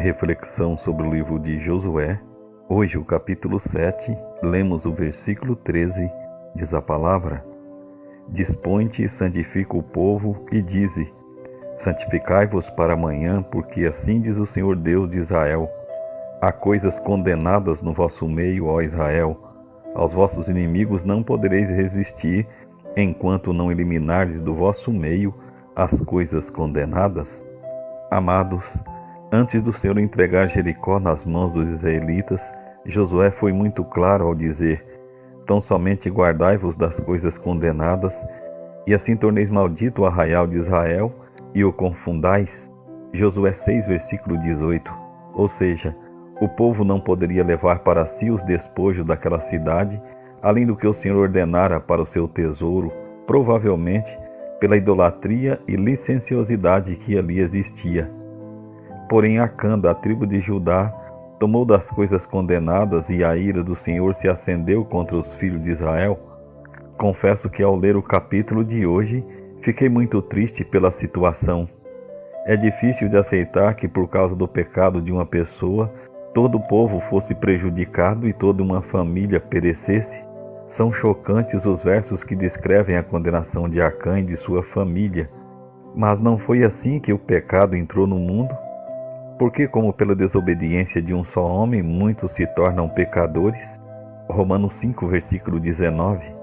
Reflexão sobre o livro de Josué. Hoje, o capítulo 7, lemos o versículo 13, diz a palavra: Dispõe-te e santifica o povo, e dize: Santificai-vos para amanhã, porque assim diz o Senhor Deus de Israel: Há coisas condenadas no vosso meio, ó Israel. Aos vossos inimigos não podereis resistir, enquanto não eliminardes do vosso meio as coisas condenadas. Amados, antes do Senhor entregar Jericó nas mãos dos israelitas, Josué foi muito claro ao dizer: Tão somente guardai-vos das coisas condenadas, e assim torneis maldito o arraial de Israel, e o confundais. Josué 6, versículo 18. Ou seja, o povo não poderia levar para si os despojos daquela cidade, além do que o Senhor ordenara para o seu tesouro, provavelmente pela idolatria e licenciosidade que ali existia. Porém, Acã, da tribo de Judá, tomou das coisas condenadas, e a ira do Senhor se acendeu contra os filhos de Israel. Confesso que ao ler o capítulo de hoje, fiquei muito triste pela situação. É difícil de aceitar que por causa do pecado de uma pessoa, todo o povo fosse prejudicado e toda uma família perecesse. São chocantes os versos que descrevem a condenação de Acã e de sua família. Mas não foi assim que o pecado entrou no mundo? Porque, como pela desobediência de um só homem, muitos se tornam pecadores? Romanos 5, versículo 19.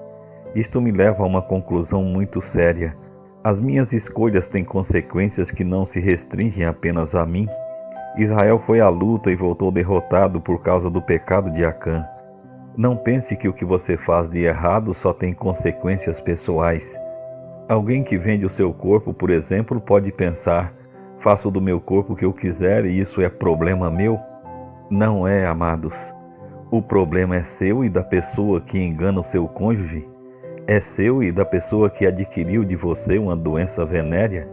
Isto me leva a uma conclusão muito séria. As minhas escolhas têm consequências que não se restringem apenas a mim. Israel foi à luta e voltou derrotado por causa do pecado de Acã. Não pense que o que você faz de errado só tem consequências pessoais. Alguém que vende o seu corpo, por exemplo, pode pensar: faço do meu corpo o que eu quiser e isso é problema meu? Não é, amados. O problema é seu e da pessoa que engana o seu cônjuge. É seu e da pessoa que adquiriu de você uma doença venérea.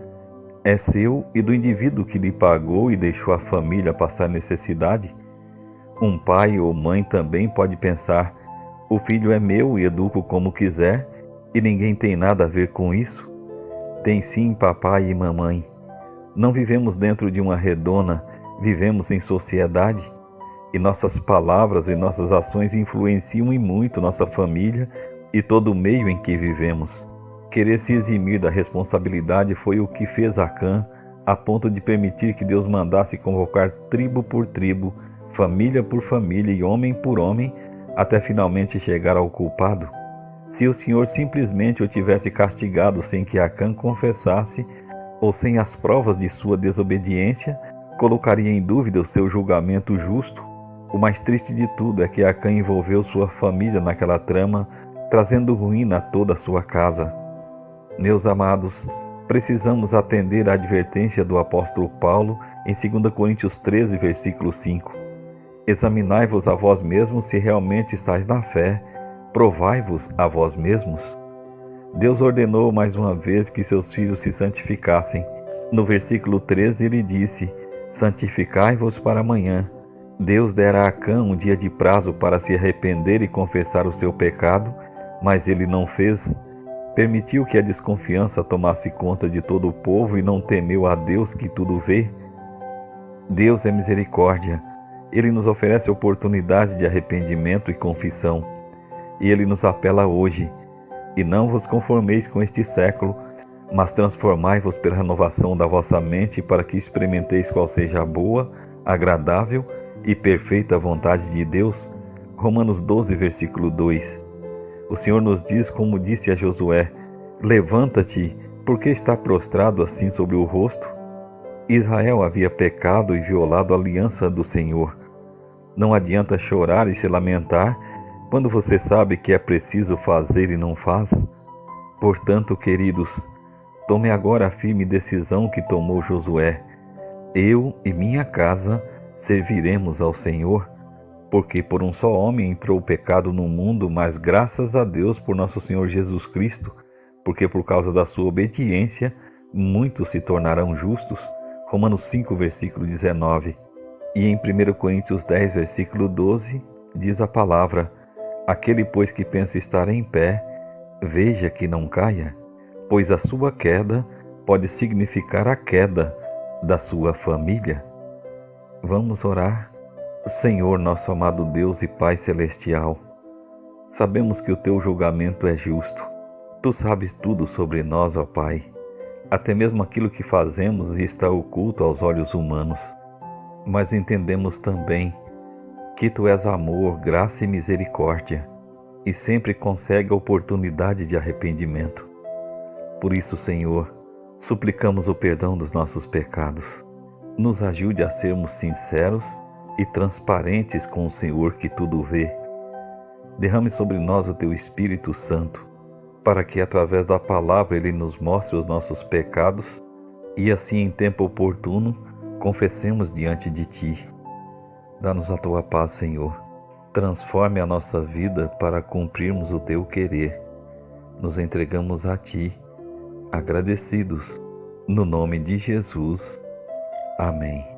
É seu e do indivíduo que lhe pagou e deixou a família passar necessidade. Um pai ou mãe também pode pensar: o filho é meu e educo como quiser e ninguém tem nada a ver com isso. Tem sim, papai e mamãe. Não vivemos dentro de uma redoma, vivemos em sociedade. E nossas palavras e nossas ações influenciam e muito nossa família e todo o meio em que vivemos. Querer se eximir da responsabilidade foi o que fez Acã, a ponto de permitir que Deus mandasse convocar tribo por tribo, família por família e homem por homem, até finalmente chegar ao culpado. Se o Senhor simplesmente o tivesse castigado sem que Acã confessasse, ou sem as provas de sua desobediência, colocaria em dúvida o seu julgamento justo. O mais triste de tudo é que Acã envolveu sua família naquela trama, trazendo ruína a toda a sua casa. Meus amados, precisamos atender à advertência do apóstolo Paulo em 2 Coríntios 13, versículo 5. Examinai-vos a vós mesmos se realmente estáis na fé, provai-vos a vós mesmos. Deus ordenou mais uma vez que seus filhos se santificassem. No versículo 13 ele disse: Santificai-vos para amanhã. Deus dera a Acã um dia de prazo para se arrepender e confessar o seu pecado, mas ele não fez. Permitiu que a desconfiança tomasse conta de todo o povo e não temeu a Deus que tudo vê. Deus é misericórdia. Ele nos oferece oportunidades de arrependimento e confissão. E Ele nos apela hoje: E não vos conformeis com este século, mas transformai-vos pela renovação da vossa mente, para que experimenteis qual seja a boa, agradável e perfeita vontade de Deus. Romanos 12, versículo 2. O Senhor nos diz, como disse a Josué: Levanta-te, porque está prostrado assim sobre o rosto? Israel havia pecado e violado a aliança do Senhor. Não adianta chorar e se lamentar quando você sabe que é preciso fazer e não faz. Portanto, queridos, tome agora a firme decisão que tomou Josué: eu e minha casa serviremos ao Senhor. Porque por um só homem entrou o pecado no mundo, mas graças a Deus por nosso Senhor Jesus Cristo, porque por causa da sua obediência, muitos se tornarão justos. Romanos 5, versículo 19. E em 1 Coríntios 10, versículo 12, diz a palavra: Aquele, pois, que pensa estar em pé, veja que não caia, pois a sua queda pode significar a queda da sua família. Vamos orar? Senhor, nosso amado Deus e Pai Celestial, sabemos que o Teu julgamento é justo. Tu sabes tudo sobre nós, ó Pai. Até mesmo aquilo que fazemos está oculto aos olhos humanos. Mas entendemos também que Tu és amor, graça e misericórdia, e sempre concede a oportunidade de arrependimento. Por isso, Senhor, suplicamos o perdão dos nossos pecados. Nos ajude a sermos sinceros e transparentes com o Senhor que tudo vê. Derrame sobre nós o Teu Espírito Santo, para que através da palavra Ele nos mostre os nossos pecados e assim em tempo oportuno confessemos diante de Ti. Dá-nos a Tua paz, Senhor. Transforme a nossa vida para cumprirmos o Teu querer. Nos entregamos a Ti, agradecidos, no nome de Jesus. Amém.